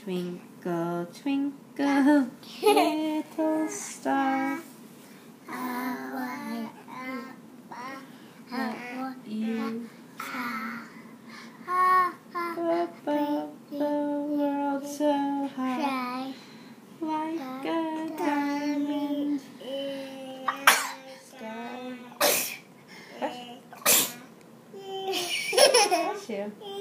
Twinkle, twinkle, little star, how you above the world so high, like a diamond in the sky. Bless you.